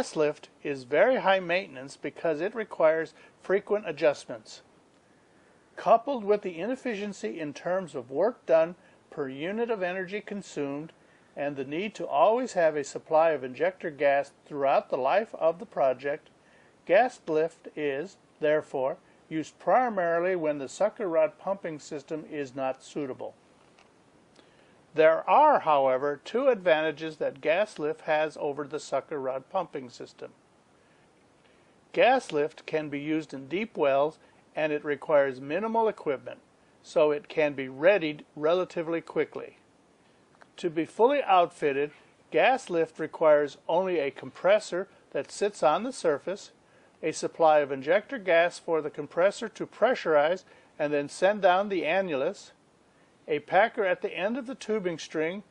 gas lift is very high maintenance because it requires frequent adjustments. Coupled with the inefficiency in terms of work done per unit of energy consumed and the need to always have a supply of injector gas throughout the life of the project, gas lift is, therefore, used primarily when the sucker rod pumping system is not suitable. There are, however, two advantages that gas lift has over the sucker rod pumping system. Gas lift can be used in deep wells and it requires minimal equipment, so it can be readied relatively quickly. To be fully outfitted, gas lift requires only a compressor that sits on the surface, a supply of injector gas for the compressor to pressurize and then send down the annulus, a packer at the end of the tubing string,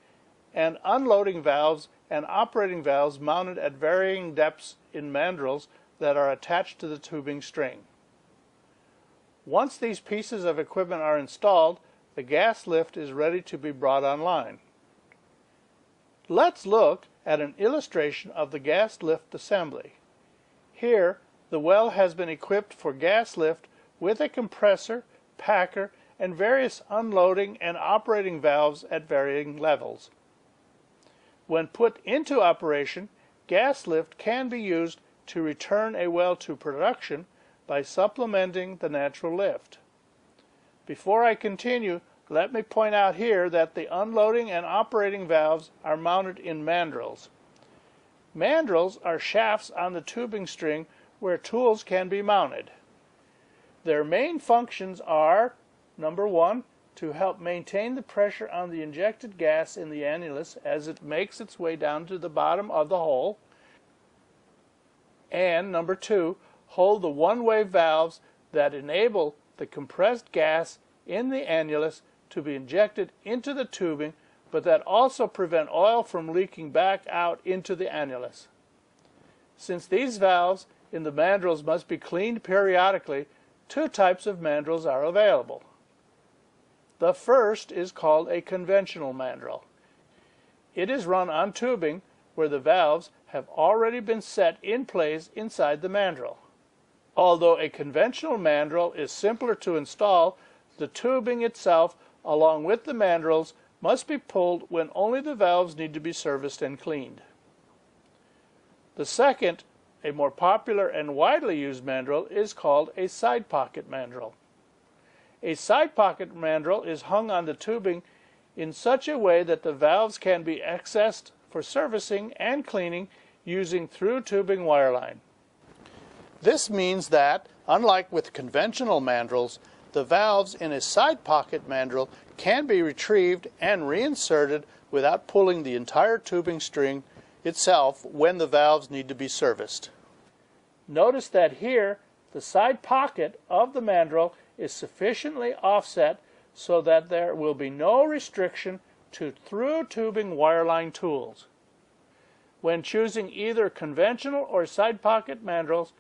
and unloading valves and operating valves mounted at varying depths in mandrels that are attached to the tubing string. Once these pieces of equipment are installed, the gas lift is ready to be brought online. Let's look at an illustration of the gas lift assembly. Here, the well has been equipped for gas lift with a compressor, packer, and various unloading and operating valves at varying levels. When put into operation, gas lift can be used to return a well to production by supplementing the natural lift. Before I continue, let me point out here that the unloading and operating valves are mounted in mandrels. Mandrels are shafts on the tubing string where tools can be mounted. Their main functions are, number one, to help maintain the pressure on the injected gas in the annulus as it makes its way down to the bottom of the hole, and number two, hold the one-way valves that enable the compressed gas in the annulus to be injected into the tubing, but that also prevent oil from leaking back out into the annulus. Since these valves in the mandrels must be cleaned periodically, two types of mandrels are available. The first is called a conventional mandrel. It is run on tubing where the valves have already been set in place inside the mandrel. Although a conventional mandrel is simpler to install, the tubing itself, along with the mandrels, must be pulled when only the valves need to be serviced and cleaned. The second, a more popular and widely used mandrel, is called a side pocket mandrel. A side pocket mandrel is hung on the tubing in such a way that the valves can be accessed for servicing and cleaning using through tubing wireline. This means that, unlike with conventional mandrels, the valves in a side pocket mandrel can be retrieved and reinserted without pulling the entire tubing string itself when the valves need to be serviced. Notice that here the side pocket of the mandrel is sufficiently offset so that there will be no restriction to through tubing wireline tools. When choosing either conventional or side pocket mandrels,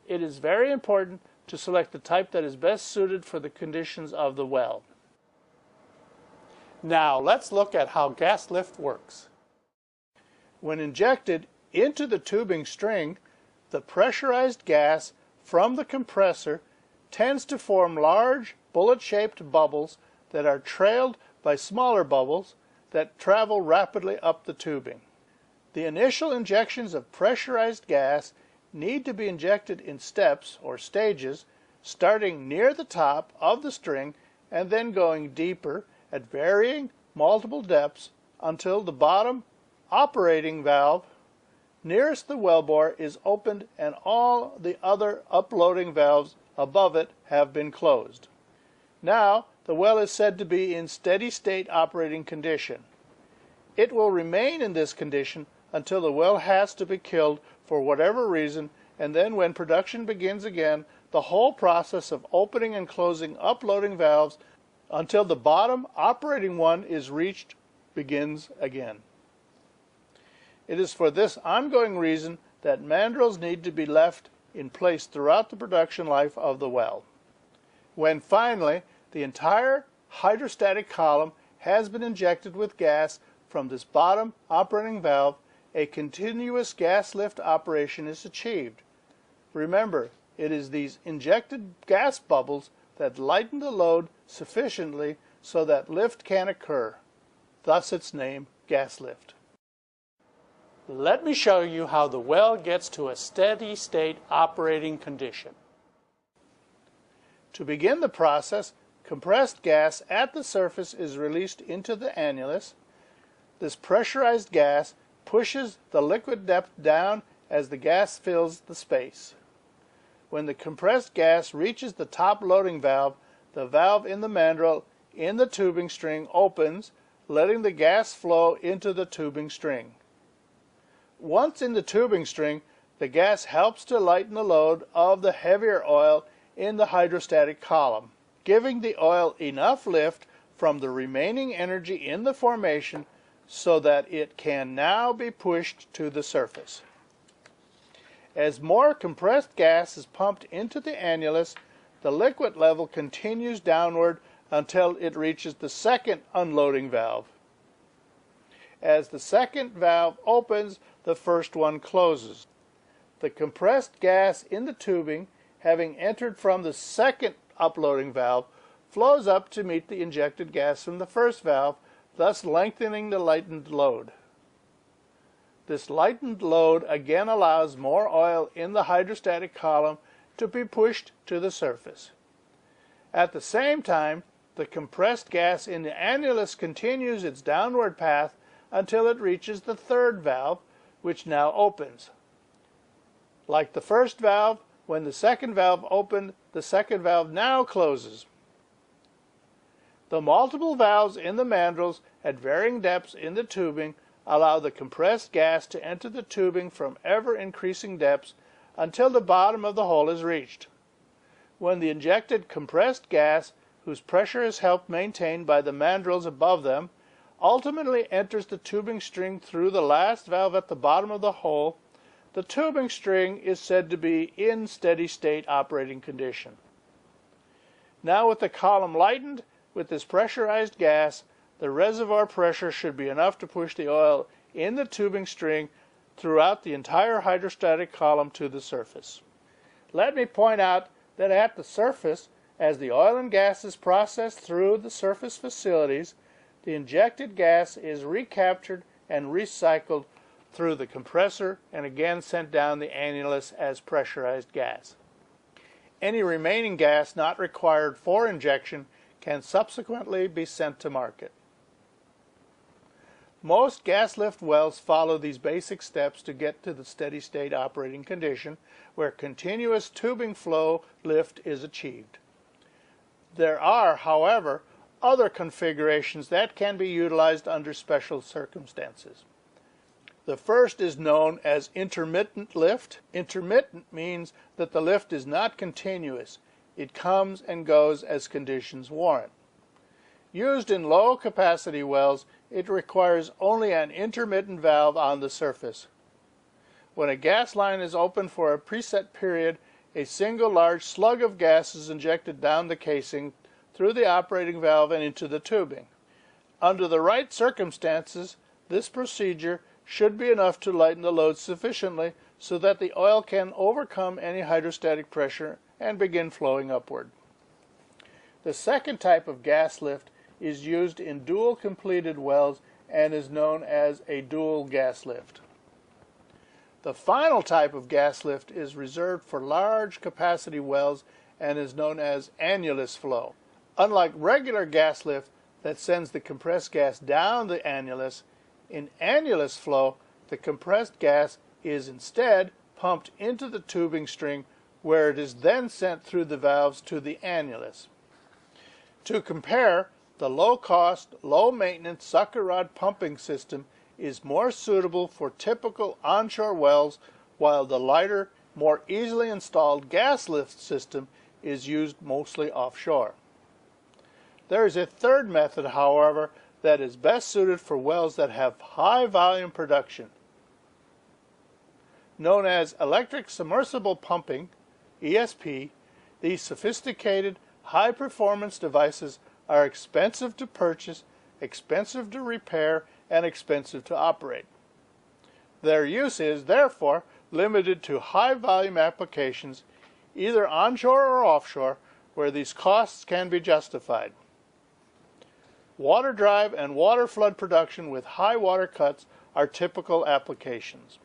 it is very important to select the type that is best suited for the conditions of the well. Now let's look at how gas lift works. When injected into the tubing string, the pressurized gas from the compressor tends to form large bullet-shaped bubbles that are trailed by smaller bubbles that travel rapidly up the tubing. The initial injections of pressurized gas need to be injected in steps or stages, starting near the top of the string and then going deeper at varying multiple depths until the bottom operating valve nearest the wellbore is opened and all the other uploading valves above it have been closed. Now the well is said to be in steady state operating condition. It will remain in this condition until the well has to be killed for whatever reason, and then when production begins again, the whole process of opening and closing uploading valves until the bottom operating one is reached begins again. It is for this ongoing reason that mandrels need to be left in place throughout the production life of the well. When finally the entire hydrostatic column has been injected with gas from this bottom operating valve, a continuous gas lift operation is achieved. Remember, it is these injected gas bubbles that lighten the load sufficiently so that lift can occur. Thus its name, gas lift. Let me show you how the well gets to a steady state operating condition. To begin the process, compressed gas at the surface is released into the annulus. This pressurized gas pushes the liquid depth down as the gas fills the space. When the compressed gas reaches the top loading valve, the valve in the mandrel in the tubing string opens, letting the gas flow into the tubing string. Once in the tubing string, the gas helps to lighten the load of the heavier oil in the hydrostatic column, giving the oil enough lift from the remaining energy in the formation so that it can now be pushed to the surface. As more compressed gas is pumped into the annulus, the liquid level continues downward until it reaches the second unloading valve. As the second valve opens, the first one closes. The compressed gas in the tubing, having entered from the second uploading valve, flows up to meet the injected gas from the first valve, thus lengthening the lightened load. This lightened load again allows more oil in the hydrostatic column to be pushed to the surface. At the same time, the compressed gas in the annulus continues its downward path until it reaches the third valve, which now opens. Like the first valve, when the second valve opened, the second valve now closes. The multiple valves in the mandrels at varying depths in the tubing allow the compressed gas to enter the tubing from ever-increasing depths until the bottom of the hole is reached. When the injected compressed gas, whose pressure is helped maintained by the mandrels above them, ultimately enters the tubing string through the last valve at the bottom of the hole, the tubing string is said to be in steady state operating condition. Now with the column lightened with this pressurized gas, the reservoir pressure should be enough to push the oil in the tubing string throughout the entire hydrostatic column to the surface. Let me point out that at the surface, as the oil and gas is processed through the surface facilities, the injected gas is recaptured and recycled through the compressor and again sent down the annulus as pressurized gas. Any remaining gas not required for injection can subsequently be sent to market. Most gas lift wells follow these basic steps to get to the steady state operating condition where continuous tubing flow lift is achieved. There are, however, other configurations that can be utilized under special circumstances. The first is known as intermittent lift. Intermittent means that the lift is not continuous. It comes and goes as conditions warrant. Used in low capacity wells, it requires only an intermittent valve on the surface. When a gas line is open for a preset period, a single large slug of gas is injected down the casing through the operating valve and into the tubing. Under the right circumstances, this procedure should be enough to lighten the load sufficiently so that the oil can overcome any hydrostatic pressure and begin flowing upward. The second type of gas lift is used in dual completed wells and is known as a dual gas lift. The final type of gas lift is reserved for large capacity wells and is known as annulus flow. Unlike regular gas lift that sends the compressed gas down the annulus, in annulus flow, the compressed gas is instead pumped into the tubing string where it is then sent through the valves to the annulus. To compare, the low-cost, low-maintenance sucker rod pumping system is more suitable for typical onshore wells, while the lighter, more easily installed gas lift system is used mostly offshore. There is a third method, however, that is best suited for wells that have high volume production. Known as electric submersible pumping, ESP, these sophisticated, high-performance devices are expensive to purchase, expensive to repair, and expensive to operate. Their use is, therefore, limited to high-volume applications, either onshore or offshore, where these costs can be justified. Water drive and water flood production with high water cuts are typical applications.